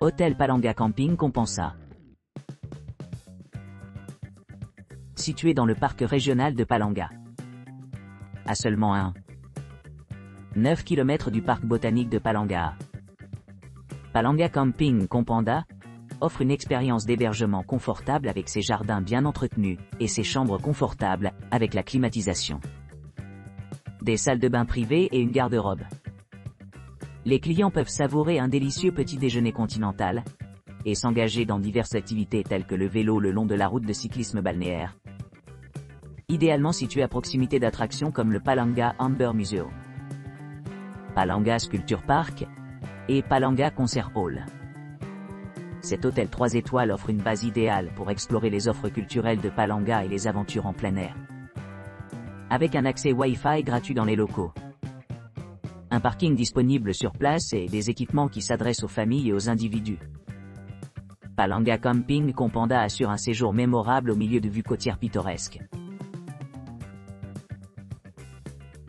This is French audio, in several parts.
Hôtel Palanga Camping Compensa. Situé dans le parc régional de Palanga. À seulement 9 km du parc botanique de Palanga. Palanga Camping Companda offre une expérience d'hébergement confortable avec ses jardins bien entretenus et ses chambres confortables avec la climatisation. Des salles de bain privées et une garde-robe. Les clients peuvent savourer un délicieux petit déjeuner continental et s'engager dans diverses activités telles que le vélo le long de la route de cyclisme balnéaire. Idéalement situé à proximité d'attractions comme le Palanga Amber Museum, Palanga Sculpture Park et Palanga Concert Hall. Cet hôtel 3 étoiles offre une base idéale pour explorer les offres culturelles de Palanga et les aventures en plein air. Avec un accès Wi-Fi gratuit dans les locaux. Un parking disponible sur place et des équipements qui s'adressent aux familles et aux individus. Palanga Camping Companda assure un séjour mémorable au milieu de vues côtières pittoresques.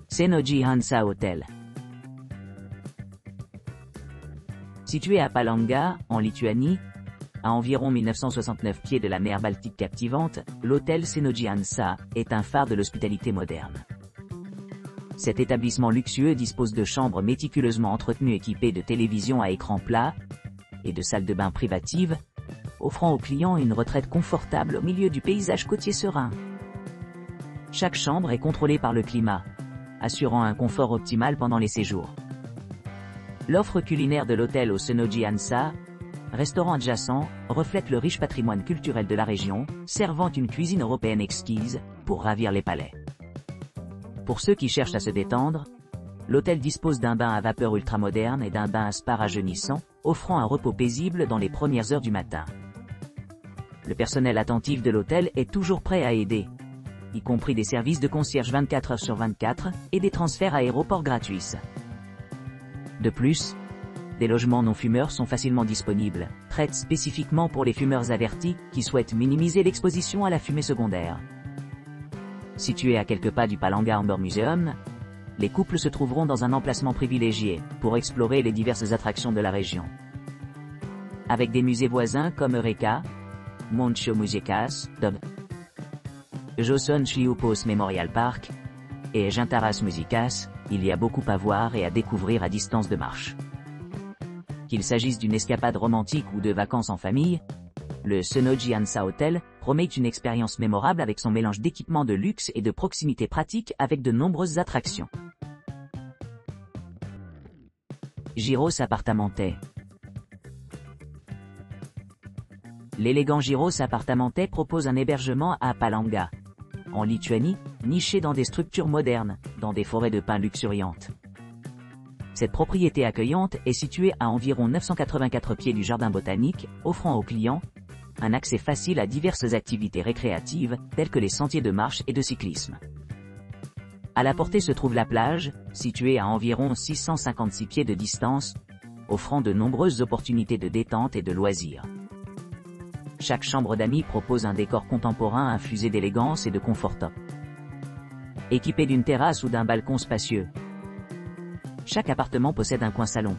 Senoji Hansa Hotel. Situé à Palanga, en Lituanie, à environ 1969 pieds de la mer Baltique captivante, l'hôtel Senoji Hansa est un phare de l'hospitalité moderne. Cet établissement luxueux dispose de chambres méticuleusement entretenues équipées de télévisions à écran plat et de salles de bain privatives, offrant aux clients une retraite confortable au milieu du paysage côtier serein. Chaque chambre est contrôlée par le climat, assurant un confort optimal pendant les séjours. L'offre culinaire de l'hôtel au Senoji Hansa, restaurant adjacent, reflète le riche patrimoine culturel de la région, servant une cuisine européenne exquise pour ravir les palais. Pour ceux qui cherchent à se détendre, l'hôtel dispose d'un bain à vapeur ultramoderne et d'un bain à spa rajeunissant, offrant un repos paisible dans les premières heures du matin. Le personnel attentif de l'hôtel est toujours prêt à aider, y compris des services de concierge 24 heures sur 24 et des transferts aéroports gratuits. De plus, des logements non-fumeurs sont facilement disponibles, prêts spécifiquement pour les fumeurs avertis qui souhaitent minimiser l'exposition à la fumée secondaire. Situé à quelques pas du Palanga Amber Museum, les couples se trouveront dans un emplacement privilégié pour explorer les diverses attractions de la région. Avec des musées voisins comme Eureka, Moncho Muzikas, Joson Chliupos Memorial Park et Gintaras Muzikas, il y a beaucoup à voir et à découvrir à distance de marche. Qu'il s'agisse d'une escapade romantique ou de vacances en famille, le Senoji Hansa Hotel promet une expérience mémorable avec son mélange d'équipements de luxe et de proximité pratique avec de nombreuses attractions. Gyros Appartamentais. L'élégant Gyros Appartamentais propose un hébergement à Palanga, en Lituanie, niché dans des structures modernes, dans des forêts de pins luxuriantes. Cette propriété accueillante est située à environ 984 pieds du jardin botanique, offrant aux clients un accès facile à diverses activités récréatives, telles que les sentiers de marche et de cyclisme. À la portée se trouve la plage, située à environ 656 pieds de distance, offrant de nombreuses opportunités de détente et de loisirs. Chaque chambre d'amis propose un décor contemporain infusé d'élégance et de confort top. Équipé d'une terrasse ou d'un balcon spacieux, chaque appartement possède un coin salon.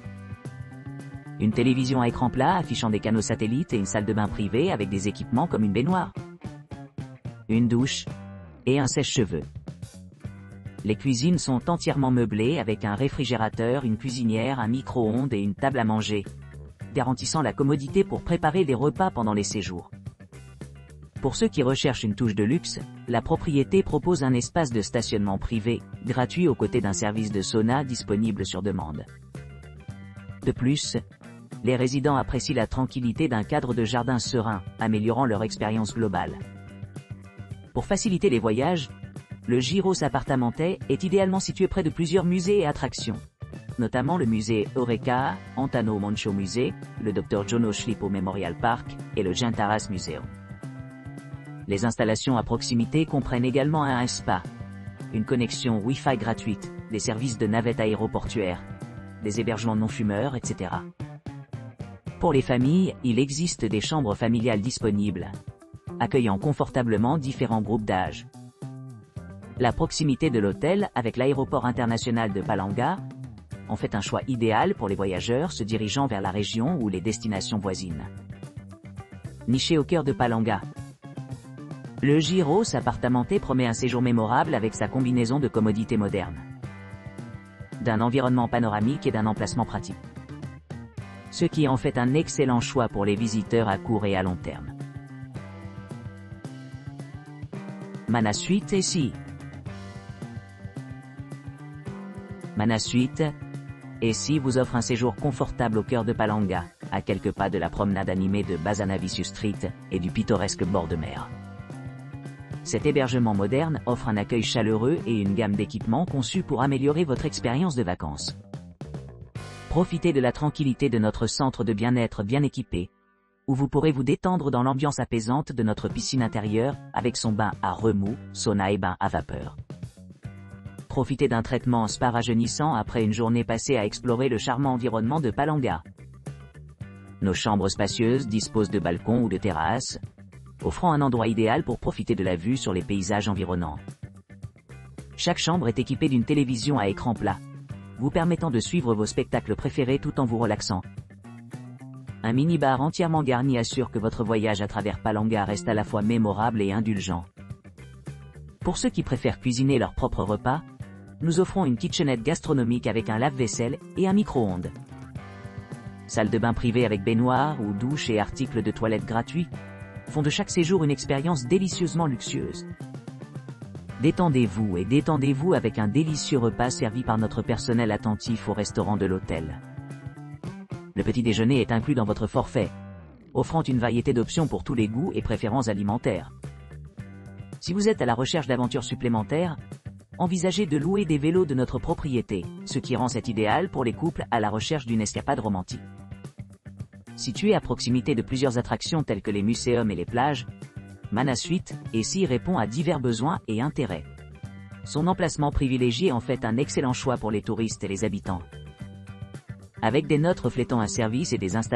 Une télévision à écran plat affichant des canaux satellites et une salle de bain privée avec des équipements comme une baignoire, une douche et un sèche-cheveux. Les cuisines sont entièrement meublées avec un réfrigérateur, une cuisinière, un micro-ondes et une table à manger, garantissant la commodité pour préparer des repas pendant les séjours. Pour ceux qui recherchent une touche de luxe, la propriété propose un espace de stationnement privé, gratuit aux côtés d'un service de sauna disponible sur demande. De plus, les résidents apprécient la tranquillité d'un cadre de jardin serein, améliorant leur expérience globale. Pour faciliter les voyages, le Gyros Appartamentais est idéalement situé près de plusieurs musées et attractions, notamment le musée Eureka, Antano Moncho Musée, le Dr Jono Schlipo Memorial Park et le Gintaras Museum. Les installations à proximité comprennent également un spa, une connexion Wi-Fi gratuite, des services de navette aéroportuaire, des hébergements non-fumeurs, etc. Pour les familles, il existe des chambres familiales disponibles, accueillant confortablement différents groupes d'âge. La proximité de l'hôtel avec l'aéroport international de Palanga en fait un choix idéal pour les voyageurs se dirigeant vers la région ou les destinations voisines. Niché au cœur de Palanga. Le Gyros appartementé promet un séjour mémorable avec sa combinaison de commodités modernes, d'un environnement panoramique et d'un emplacement pratique, ce qui en fait un excellent choix pour les visiteurs à court et à long terme. Manasuite et si. Manasuite et si vous offre un séjour confortable au cœur de Palanga, à quelques pas de la promenade animée de Bazanavicius Street et du pittoresque bord de mer. Cet hébergement moderne offre un accueil chaleureux et une gamme d'équipements conçus pour améliorer votre expérience de vacances. Profitez de la tranquillité de notre centre de bien-être bien équipé, où vous pourrez vous détendre dans l'ambiance apaisante de notre piscine intérieure avec son bain à remous, sauna et bain à vapeur. Profitez d'un traitement spa rajeunissant après une journée passée à explorer le charmant environnement de Palanga. Nos chambres spacieuses disposent de balcons ou de terrasses, offrant un endroit idéal pour profiter de la vue sur les paysages environnants. Chaque chambre est équipée d'une télévision à écran plat, vous permettant de suivre vos spectacles préférés tout en vous relaxant. Un mini-bar entièrement garni assure que votre voyage à travers Palanga reste à la fois mémorable et indulgent. Pour ceux qui préfèrent cuisiner leur propre repas, nous offrons une kitchenette gastronomique avec un lave-vaisselle et un micro-ondes. Salle de bain privée avec baignoire ou douche et articles de toilette gratuits font de chaque séjour une expérience délicieusement luxueuse. Détendez-vous avec un délicieux repas servi par notre personnel attentif au restaurant de l'hôtel. Le petit déjeuner est inclus dans votre forfait, offrant une variété d'options pour tous les goûts et préférences alimentaires. Si vous êtes à la recherche d'aventures supplémentaires, envisagez de louer des vélos de notre propriété, ce qui rend cet idéal pour les couples à la recherche d'une escapade romantique. Situé à proximité de plusieurs attractions telles que les muséums et les plages, Manasuite et si répond à divers besoins et intérêts. Son emplacement privilégié en fait un excellent choix pour les touristes et les habitants. Avec des notes reflétant un service et des installations